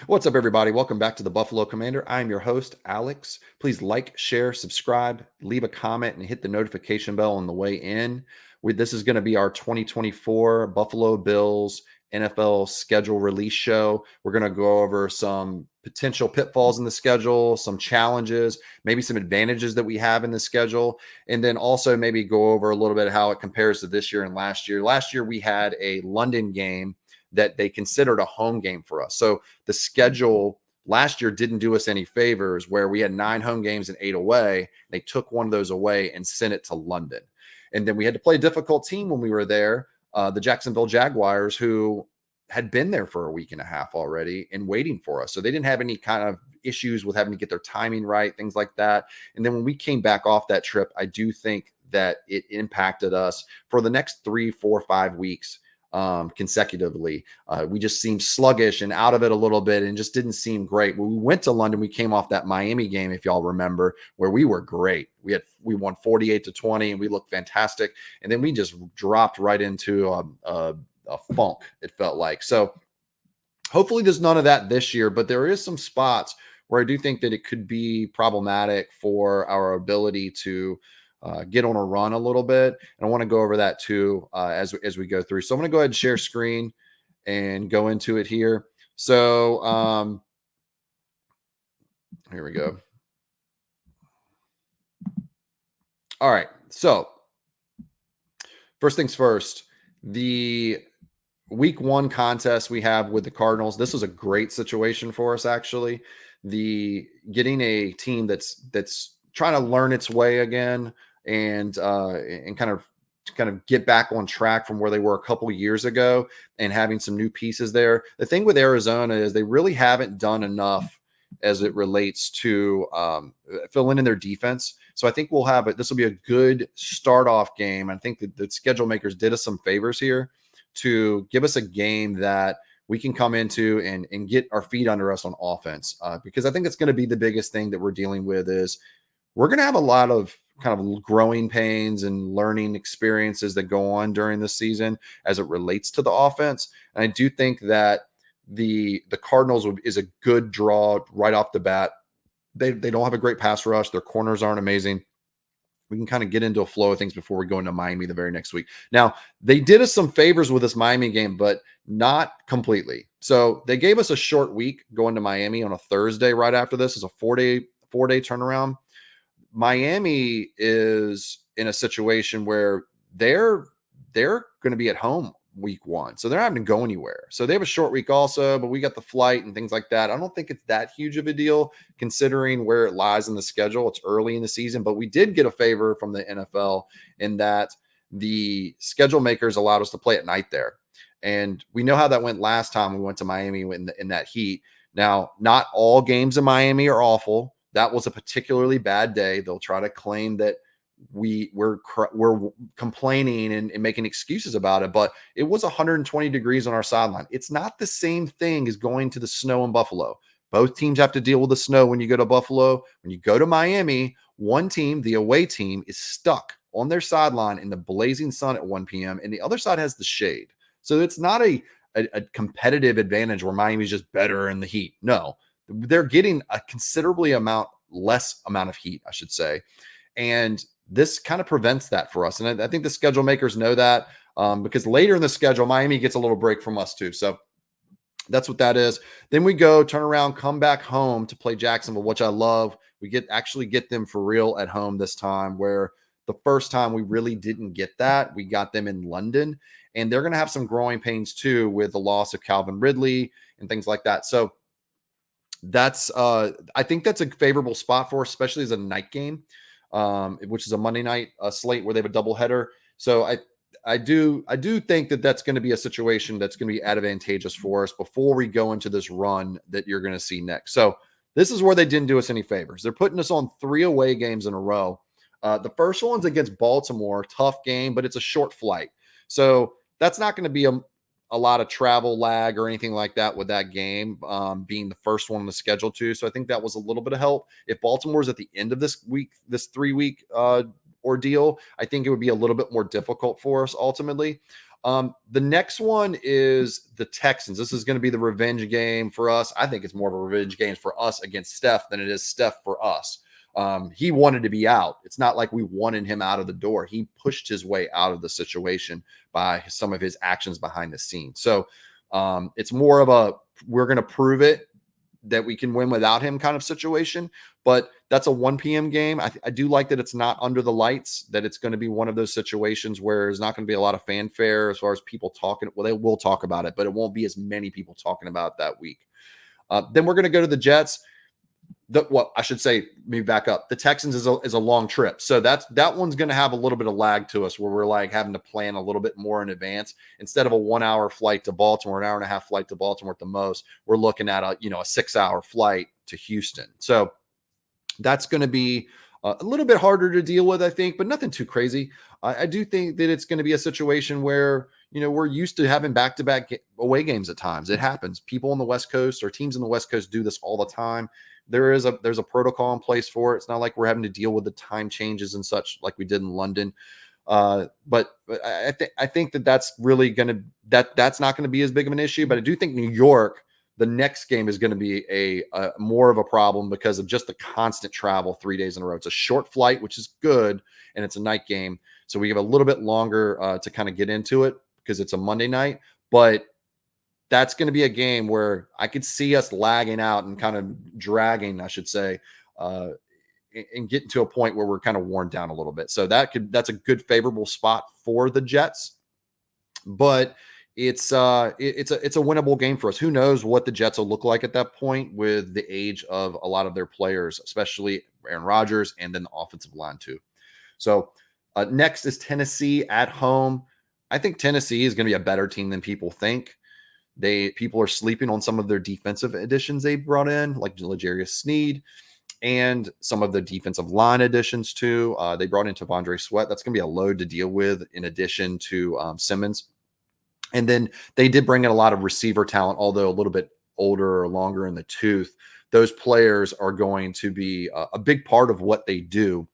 What's up, everybody? Welcome back to the Buffalo Commander. I'm your host, Alex. Please like, share, subscribe, leave a comment, and hit the notification bell on the way in. This is going to be our 2024 Buffalo Bills NFL schedule release show. We're going to go over some potential pitfalls in the schedule, some challenges, maybe some advantages that we have in the schedule, and then also maybe go over a little bit how it compares to this year and last year. Last year, we had a London game that they considered a home game for us. So the schedule last year didn't do us any favors where we had 9 home games and 8 away. They took one of those away and sent it to London. And then we had to play a difficult team when we were there, the Jacksonville Jaguars, who had been there for a week and a half already and waiting for us. So they didn't have any kind of issues with having to get their timing right, things like that. And then when we came back off that trip, I do think that it impacted us for the next 3, 4, 5 weeks consecutively. We just seemed sluggish and out of it a little bit and just didn't seem great. When we went to London, we came off that Miami game, if y'all remember, where we were great. We won 48-20 and we looked fantastic. And then we just dropped right into a funk, it felt like. So hopefully there's none of that this year, but there is some spots where I do think that it could be problematic for our ability to get on a run a little bit. And I want to go over that too as we go through. So I'm going to go ahead and share screen and go into it here. So here we go. All right. So first things first, the week 1 contest we have with the Cardinals. This was a great situation for us, actually. The getting a team that's trying to learn its way again and kind of get back on track from where they were a couple years ago and having some new pieces there. The thing with Arizona is they really haven't done enough as it relates to filling in their defense. So I think we'll have it. This will be a good start off game. I think that the schedule makers did us some favors here to give us a game that we can come into and get our feet under us on offense. Because I think it's going to be the biggest thing that we're dealing with is we're going to have a lot of kind of growing pains and learning experiences that go on during the season as it relates to the offense. And I do think that the Cardinals is a good draw right off the bat. They don't have a great pass rush. Their corners aren't amazing. We can kind of get into a flow of things before we go into Miami the very next week. Now, they did us some favors with this Miami game, but not completely. So they gave us a short week going to Miami on a Thursday right after this. It's a four-day turnaround. Miami is in a situation where they're going to be at home week 1. So they're not having to go anywhere. So they have a short week also, but we got the flight and things like that. I don't think it's that huge of a deal considering where it lies in the schedule. It's early in the season, but we did get a favor from the NFL in that the schedule makers allowed us to play at night there. And we know how that went last time we went to Miami in that heat. Now, not all games in Miami are awful. That was a particularly bad day. They'll try to claim that we're complaining and making excuses about it, but it was 120 degrees on our sideline. It's not the same thing as going to the snow in Buffalo. Both teams have to deal with the snow when you go to Buffalo. When you go to Miami, one team, the away team, is stuck on their sideline in the blazing sun at 1 p.m. and the other side has the shade. So it's not a competitive advantage where Miami's just better in the heat. No, they're getting a considerably less amount of heat, I should say. And this kind of prevents that for us. And I think the schedule makers know that because later in the schedule, Miami gets a little break from us too. So that's what that is. Then we go turn around, come back home to play Jacksonville, which I love. We actually get them for real at home this time, where the first time we really didn't get that. We got them in London, and they're going to have some growing pains too with the loss of Calvin Ridley and things like that. So that's I think that's a favorable spot for us, especially as a night game, which is a Monday night slate where they have a doubleheader. So I do think that that's going to be a situation that's going to be advantageous for us before we go into this run that you're going to see next. So this is where they didn't do us any favors. They're putting us on 3 away games in a row. The first one's against Baltimore, tough game, but it's a short flight. So that's not going to be a lot of travel lag or anything like that with that game being the first one on the schedule too. So I think that was a little bit of help. If Baltimore's at the end of this week, this 3-week ordeal, I think it would be a little bit more difficult for us ultimately. The next one is the Texans. This is going to be the revenge game for us. I think it's more of a revenge game for us against Steph than it is Steph for us. He wanted to be out. It's not like we wanted him out of the door. He pushed his way out of the situation by some of his actions behind the scenes. So it's more of a we're going to prove it that we can win without him kind of situation. But that's a 1 p.m. game. I do like that it's not under the lights, that it's going to be one of those situations where there's not going to be a lot of fanfare as far as people talking. Well, they will talk about it, but it won't be as many people talking about it that week. Then we're going to go to the Jets. I should say, maybe back up. The Texans is a long trip. So that one's going to have a little bit of lag to us where we're like having to plan a little bit more in advance. Instead of a 1 hour flight to Baltimore, an hour and a half flight to Baltimore at the most, we're looking at a 6 hour flight to Houston. So that's going to be a little bit harder to deal with, I think, but nothing too crazy. I do think that it's going to be a situation where, we're used to having back-to-back away games at times. It happens. People on the West Coast or teams in the West Coast do this all the time. There's a protocol in place for it. It's not like we're having to deal with the time changes and such like we did in London. But I think that's really going to that's not going to be as big of an issue. But I do think New York, the next game is going to be a more of a problem because of just the constant travel 3 days in a row. It's a short flight, which is good, and it's a night game, so we have a little bit longer to kind of get into it because it's a Monday night. But that's going to be a game where I could see us lagging out and kind of dragging, I should say, and getting to a point where we're kind of worn down a little bit. So that's a good favorable spot for the Jets, but it's a winnable game for us. Who knows what the Jets will look like at that point with the age of a lot of their players, especially Aaron Rodgers, and then the offensive line too. So next is Tennessee at home. I think Tennessee is going to be a better team than people think. People are sleeping on some of their defensive additions they brought in, like L'Jarius Sneed, and some of the defensive line additions too. They brought in T'Vondre Sweat. That's going to be a load to deal with in addition to Simmons. And then they did bring in a lot of receiver talent, although a little bit older or longer in the tooth. Those players are going to be a big part of what they do.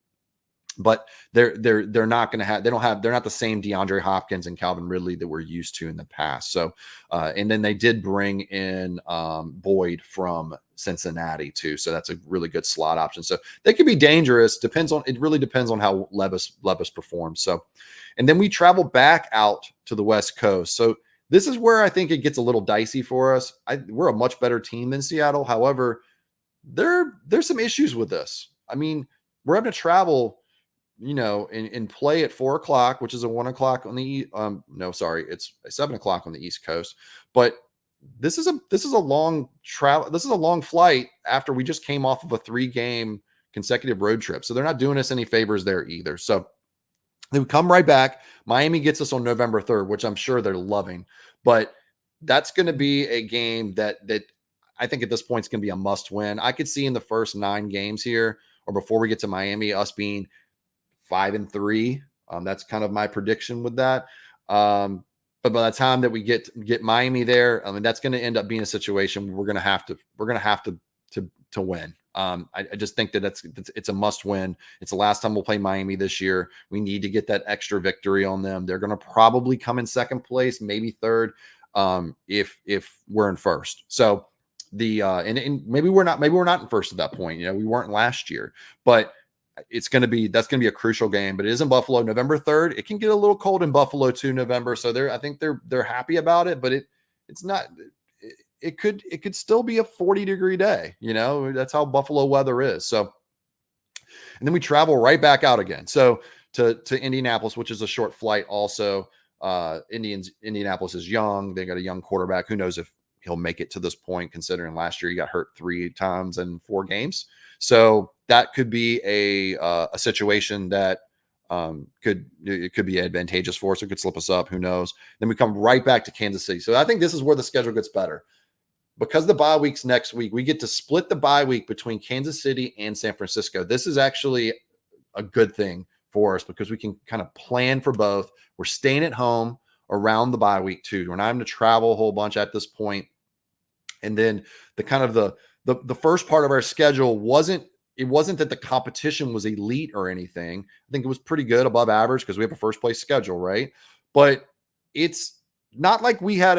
But they're not going to have they're not the same DeAndre Hopkins and Calvin Ridley that we're used to in the past. So and then they did bring in Boyd from Cincinnati too. So that's a really good slot option. So they could be dangerous. It really depends on how Levis performs. So and then we travel back out to the West Coast. So this is where I think it gets a little dicey for us. We're a much better team than Seattle. However, there's some issues with this. I mean, we're having to travel and play at 4:00, which is a 1:00 on the it's a 7:00 on the East Coast. But this is a long travel. This is a long flight after we just came off of a 3-game consecutive road trip. So they're not doing us any favors there either. So they would come right back. Miami gets us on November 3rd, which I'm sure they're loving. But that's going to be a game that I think at this point is going to be a must win. I could see in the first 9 games here, or before we get to Miami, us being 5-3. That's kind of my prediction with that. But by the time that we get Miami there, I mean, that's going to end up being a situation where we're going to have to win. I just think that it's a must win. It's the last time we'll play Miami this year. We need to get that extra victory on them. They're going to probably come in second place, maybe third, if we're in first. So and maybe we're not in first at that point. We weren't last year, but that's going to be a crucial game. But it is in Buffalo, November 3rd. It can get a little cold in Buffalo too, November. So I think they're happy about it, but it's not. It could still be a 40-degree day. That's how Buffalo weather is. So, and then we travel right back out again. So to Indianapolis, which is a short flight. Also, Indianapolis is young. They got a young quarterback. Who knows if he'll make it to this point, considering last year he got hurt 3 times in 4 games. So that could be a situation that could be advantageous for us. It could slip us up. Who knows? Then we come right back to Kansas City. So I think this is where the schedule gets better. Because the bye week's next week, we get to split the bye week between Kansas City and San Francisco. This is actually a good thing for us because we can kind of plan for both. We're staying at home around the bye week too. We're not having to travel a whole bunch at this point. And then the first part of our schedule wasn't that the competition was elite or anything. I think it was pretty good, above average, because we have a first place schedule, right? But it's not like we had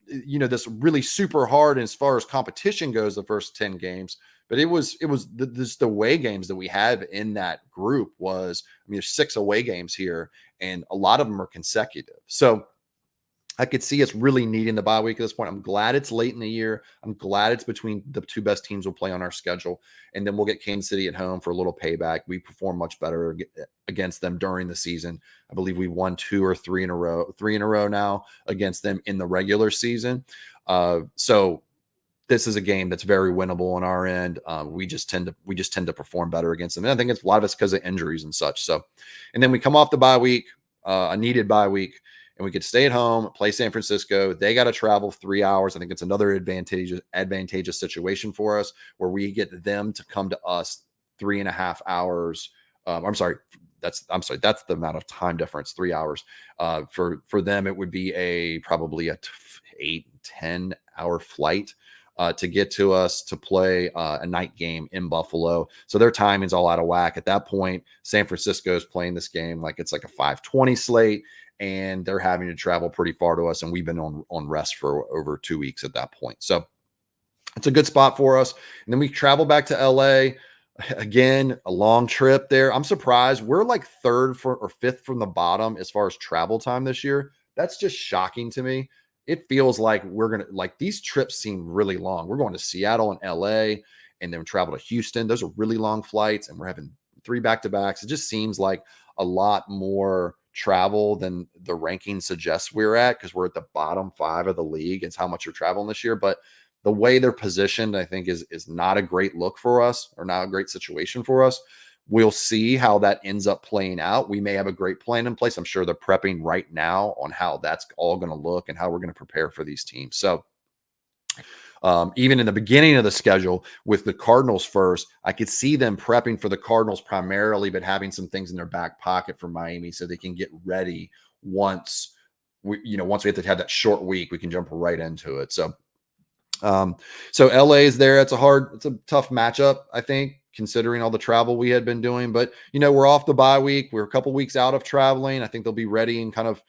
this really super hard as far as competition goes the first 10 games, but this the away games that we have in that group was, I mean, there's 6 away games here and a lot of them are consecutive. So I could see us really needing the bye week at this point. I'm glad it's late in the year. I'm glad it's between the 2 best teams we'll play on our schedule. And then we'll get Kansas City at home for a little payback. We perform much better against them during the season. I believe we won 2 or 3 in a row now against them in the regular season. So this is a game that's very winnable on our end. We just tend to perform better against them. And I think it's a lot of it's because of injuries and such. So, and then we come off the bye week, a needed bye week, and we could stay at home, play San Francisco. They got to travel 3 hours. I think it's another advantageous situation for us where we get them to come to us 3.5 hours. That's the amount of time difference, 3 hours. For them, it would be probably a 8-10 hour flight to get to us to play a night game in Buffalo. So their timing's all out of whack. At that point, San Francisco is playing this game like it's like a 5:20 slate, and they're having to travel pretty far to us. And we've been on rest for over 2 weeks at that point. So it's a good spot for us. And then we travel back to LA. Again, a long trip there. I'm surprised. We're like 3rd or 5th from the bottom as far as travel time this year. That's just shocking to me. It feels like these trips seem really long. We're going to Seattle and LA and then travel to Houston. Those are really long flights, and we're having 3 back-to-backs. It just seems like a lot more travel than the ranking suggests we're at, because we're at the bottom 5 of the league. It's how much you're traveling this year. But the way they're positioned, I think, is not a great look for us, or not a great situation for us. We'll see how that ends up playing out. We may have a great plan in place. I'm sure they're prepping right now on how that's all going to look and how we're going to prepare for these teams. So even in the beginning of the schedule with the Cardinals first, I could see them prepping for the Cardinals primarily, but having some things in their back pocket for Miami so they can get ready once we have to have that short week, we can jump right into it. So LA is there. It's a tough matchup, I think, considering all the travel we had been doing, but we're off the bye week. We're a couple weeks out of traveling. I think they'll be ready and kind of,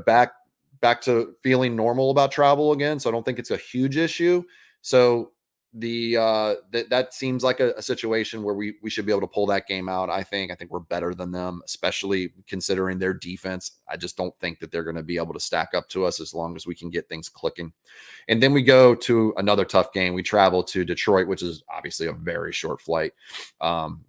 back to feeling normal about travel again. So I don't think it's a huge issue. So that seems like a situation where we should be able to pull that game out. I think we're better than them, especially considering their defense. I just don't think that they're going to be able to stack up to us as long as we can get things clicking. And then we go to another tough game. We travel to Detroit, which is obviously a very short flight,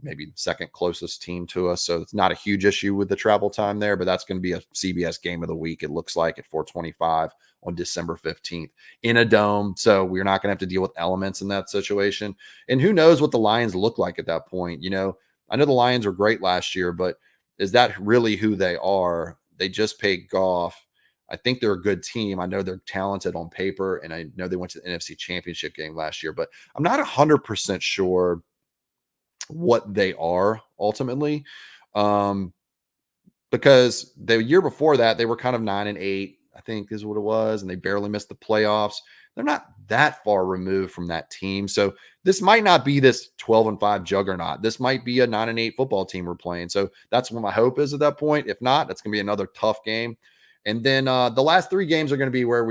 maybe the second closest team to us. So it's not a huge issue with the travel time there, but that's going to be a CBS game of the week, it looks like, at 4:25 on December 15th in a dome. So we're not going to have to deal with elements in that situation. And who knows what the Lions look like at that point. I know the Lions were great last year, but is that really who they are? They just paid Goff. I think they're a good team. I know they're talented on paper, and I know they went to the NFC Championship game last year, but I'm not 100% sure what they are ultimately. Because the year before that, they were kind of 9-8, I think is what it was, and they barely missed the playoffs. They're not that far removed from that team. So this might not be this 12-5 juggernaut. This might be a 9-8 football team we're playing. So that's what my hope is at that point. If not, that's going to be another tough game. And then the last 3 games are going to be where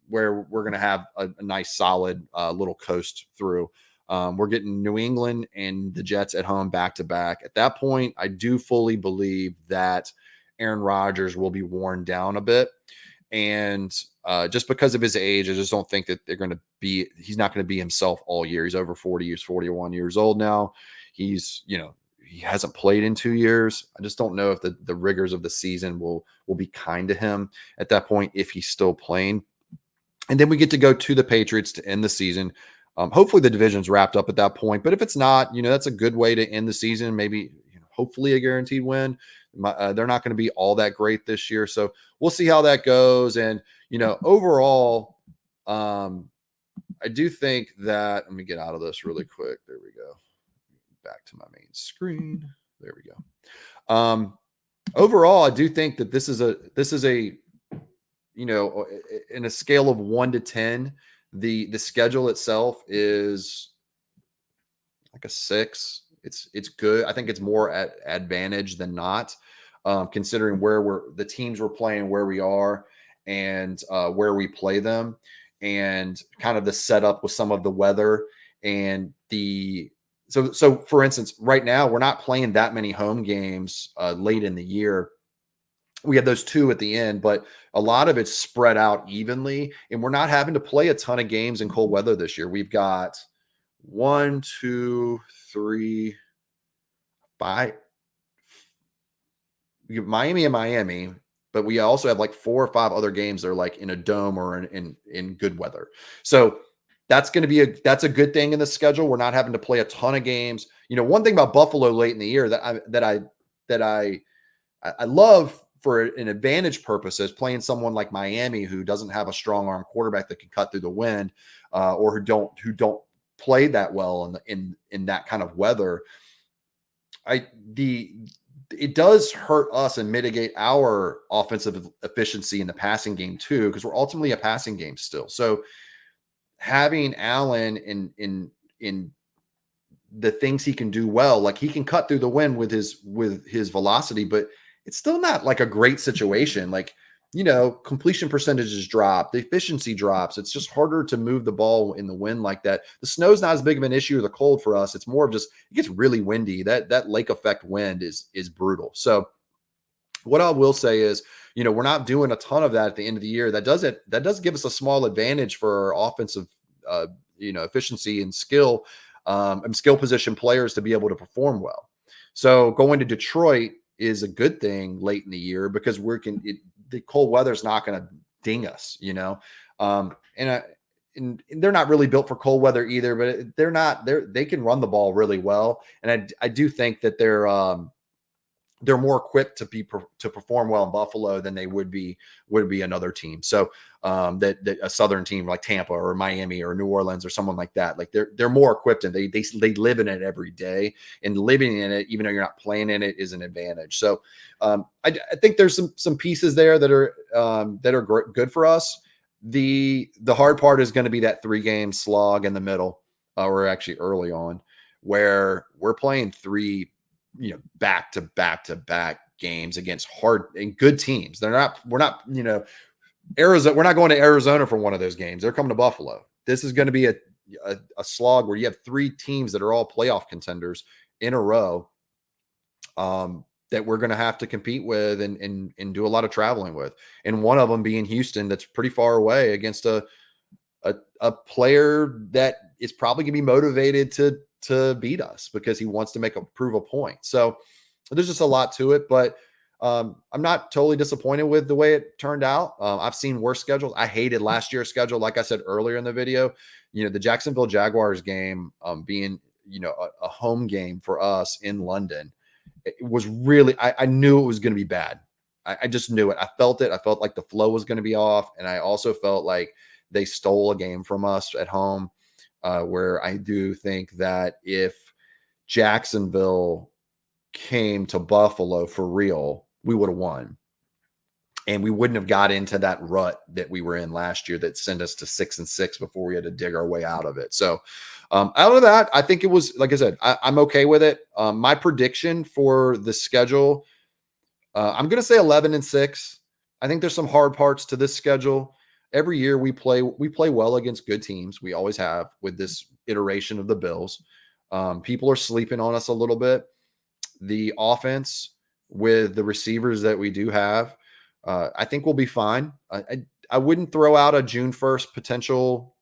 we're going to have a nice solid little coast through. We're getting New England and the Jets at home back to back. At that point, I do fully believe that Aaron Rodgers will be worn down a bit. And just because of his age, I just don't think that he's not going to be himself all year. He's over 41 years old now. He hasn't played in 2 years. I just don't know if the rigors of the season will be kind to him at that point if he's still playing. And then we get to go to the Patriots to end the season. Hopefully the division's wrapped up at that point. But if it's not, that's a good way to end the season. Maybe, hopefully a guaranteed win. They're not going to be all that great this year. So we'll see how that goes. And, overall, I do think that, let me get out of this really quick. There we go. Back to my main screen. There we go. Overall, I do think that this is a, in a scale of 1 to 10, the schedule itself is like a 6. It's good. I think it's more at advantage than not. considering where the teams we're playing, where we are, and where we play them, and kind of the setup with some of the weather and the so for instance, right now we're not playing that many home games late in the year. We have those two at the end, but a lot of it's spread out evenly, and we're not having to play a ton of games in cold weather this year. We've got one, two, three, five. We have Miami and Miami, but we also have like 4 or 5 other games that are like in a dome or in good weather. So that's going to be that's a good thing in the schedule. We're not having to play a ton of games. One thing about Buffalo late in the year that I love for an advantage purposes, playing someone like Miami who doesn't have a strong arm quarterback that can cut through the wind, or who don't play that well in that kind of weather. It does hurt us and mitigate our offensive efficiency in the passing game too, because we're ultimately a passing game still. So having Allen in the things he can do well, like he can cut through the wind with his velocity, but it's still not like a great situation. Like, completion percentages drop, the efficiency drops. It's just harder to move the ball in the wind like that. The snow's not as big of an issue, or the cold for us. It's more of just, it gets really windy. That lake effect wind is brutal. So what I will say is, we're not doing a ton of that at the end of the year. That does give us a small advantage for our offensive, efficiency and skill position players to be able to perform well. So going to Detroit is a good thing late in the year, because the cold weather is not going to ding us, and they're not really built for cold weather either, but they can run the ball really well. And I do think that they're more equipped to perform well in Buffalo than they would be another team. So that a Southern team like Tampa or Miami or New Orleans or someone like that, like they're more equipped, and they live in it every day, and living in it, even though you're not playing in it, is an advantage. So I think there's some pieces there that are good for us. The hard part is going to be that 3-game slog in the middle, or actually early on, where we're playing 3 back to back games against hard and good teams. We're not, Arizona. We're not going to Arizona for one of those games. They're coming to Buffalo. This is going to be a slog where you have 3 teams that are all playoff contenders in a row, that we're going to have to compete with and do a lot of traveling with. And one of them being Houston, that's pretty far away, against a player that is probably going to be motivated to beat us because he wants to prove a point. So there's just a lot to it, but I'm not totally disappointed with the way it turned out. I've seen worse schedules. I hated last year's schedule. Like I said earlier in the video, the Jacksonville Jaguars game, being, a home game for us in London, it was really, I knew it was going to be bad. I just knew it. I felt it. I felt like the flow was going to be off. And I also felt like they stole a game from us at home, where I do think that if Jacksonville came to Buffalo for real, we would have won. And we wouldn't have got into that rut that we were in last year that sent us to 6-6 before we had to dig our way out of it. So out of that, I think it was, like I said, I'm okay with it. My prediction for the schedule, I'm going to say 11-6. I think there's some hard parts to this schedule. Every year we play well against good teams. We always have with this iteration of the Bills. People are sleeping on us a little bit. The offense with the receivers that we do have, I think we'll be fine. I wouldn't throw out a June 1st potential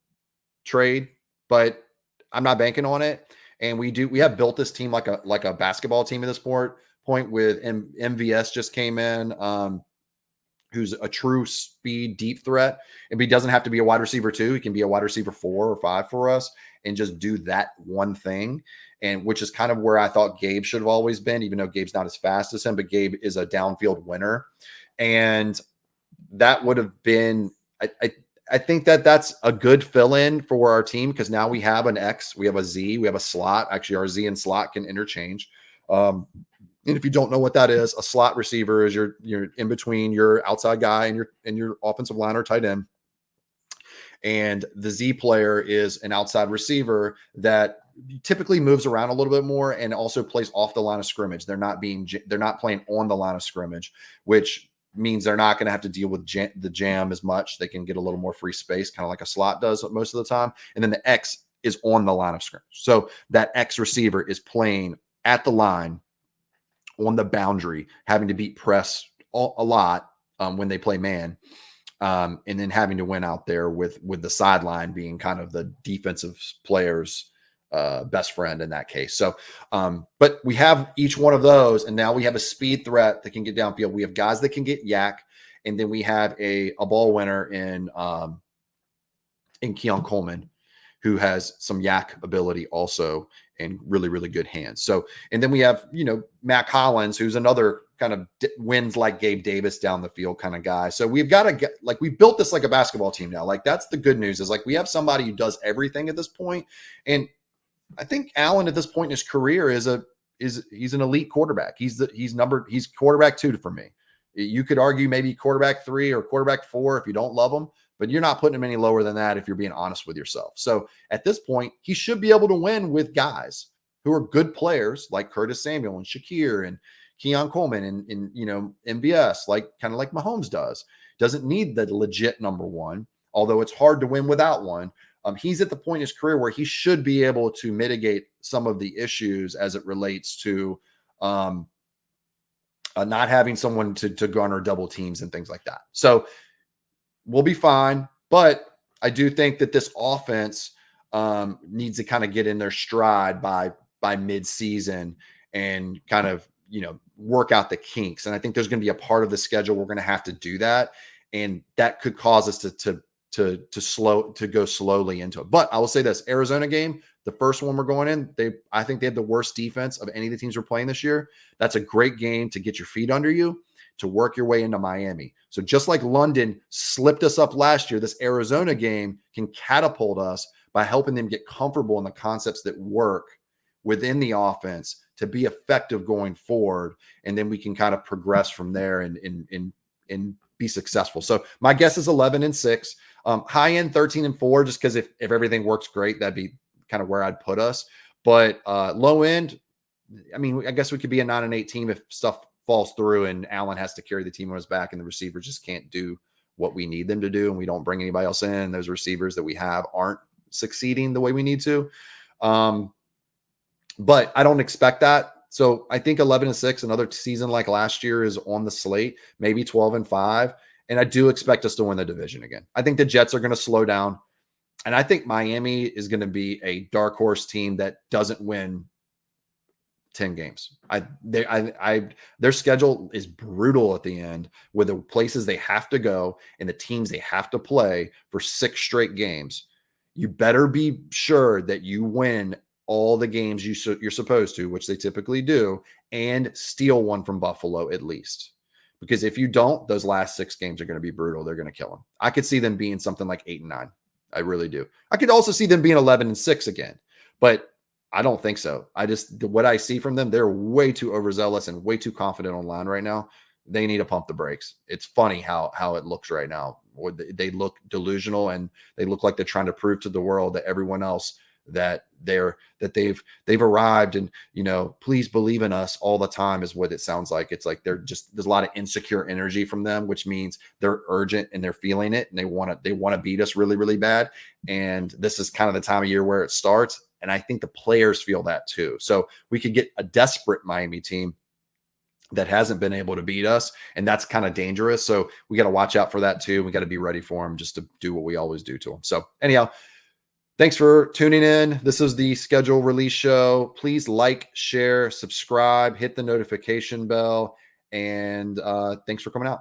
trade, but I'm not banking on it. And we have built this team like a basketball team at this point with MVS just came in, who's a true speed deep threat. And he doesn't have to be a wide receiver 2. He can be a wide receiver 4 or 5 for us and just do that one thing. And which is kind of where I thought Gabe should have always been, even though Gabe's not as fast as him, but Gabe is a downfield winner. And that would have been, I think that's a good fill-in for our team, because now we have an X, we have a Z, we have a slot. Actually, our Z and slot can interchange. And if you don't know what that is, a slot receiver is you're in between your outside guy and your offensive line or tight end. And the Z player is an outside receiver that typically moves around a little bit more and also plays off the line of scrimmage. They're not playing on the line of scrimmage, which means they're not going to have to deal with the jam as much. They can get a little more free space, kind of like a slot does most of the time. And then the X is on the line of scrimmage. So that X receiver is playing at the line on the boundary, having to beat press a lot when they play man. And then having to win out there with the sideline being kind of the defensive player's best friend in that case. So, but we have each one of those, and now we have a speed threat that can get downfield. We have guys that can get yak, and then we have a ball winner in Keon Coleman, who has some yak ability also and really, really good hands. So, and then we have, Matt Collins, who's another kind of wins like Gabe Davis down the field kind of guy. So we've got to get, like, we built this like a basketball team now. Like, that's the good news, is like we have somebody who does everything at this point. And I think Allen at this point in his career he's an elite quarterback. He's quarterback 2 for me. You could argue maybe quarterback 3 or quarterback 4 if you don't love him, but you're not putting him any lower than that if you're being honest with yourself. So at this point, he should be able to win with guys who are good players like Curtis Samuel and Shakir and Keon Coleman and MVS, kind of like Mahomes does. Doesn't need the legit number 1, although it's hard to win without one. He's at the point in his career where he should be able to mitigate some of the issues as it relates to not having someone to garner double teams and things like that. So we'll be fine. But I do think that this offense needs to kind of get in their stride by mid-season and kind of, work out the kinks. And I think there's going to be a part of the schedule we're going to have to do that. And that could cause us to go slowly into it. But I will say this: Arizona game, the first one we're going in, I think they had the worst defense of any of the teams we're playing this year. That's a great game to get your feet under you, to work your way into Miami. So just like London slipped us up last year, this Arizona game can catapult us by helping them get comfortable in the concepts that work within the offense to be effective going forward. And then we can kind of progress from there and be successful. So my guess is 11-6. High end 13-4, just because if everything works great, that'd be kind of where I'd put us. But low end, I mean, I guess we could be a 9-8 team if stuff falls through and Allen has to carry the team on his back and the receivers just can't do what we need them to do, and we don't bring anybody else in, and those receivers that we have aren't succeeding the way we need to. But I don't expect that. So I think 11-6, another season like last year, is on the slate, maybe 12-5. And I do expect us to win the division again. I think the Jets are going to slow down. And I think Miami is going to be a dark horse team that doesn't win 10 games. Their schedule is brutal at the end, with the places they have to go and the teams they have to play for 6 straight games. You better be sure that you win all the games you're supposed to, which they typically do, and steal one from Buffalo at least. Because if you don't, those last 6 games are going to be brutal. They're going to kill them. I could see them being something like 8-9. I really do. I could also see them being 11-6 again, but I don't think so. What I see from them, they're way too overzealous and way too confident online right now. They need to pump the brakes. It's funny how it looks right now. They look delusional, and they look like they're trying to prove to the world that everyone else that they've arrived, and please believe in us all the time is what it sounds like. It's like there's a lot of insecure energy from them, which means they're urgent and they're feeling it, and they want to beat us really, really bad. And this is kind of the time of year where it starts. And I think the players feel that too. So we could get a desperate Miami team that hasn't been able to beat us, and that's kind of dangerous. So we got to watch out for that too. We got to be ready for them, just to do what we always do to them. So anyhow, thanks for tuning in. This is the schedule release show. Please like, share, subscribe, hit the notification bell, and thanks for coming out.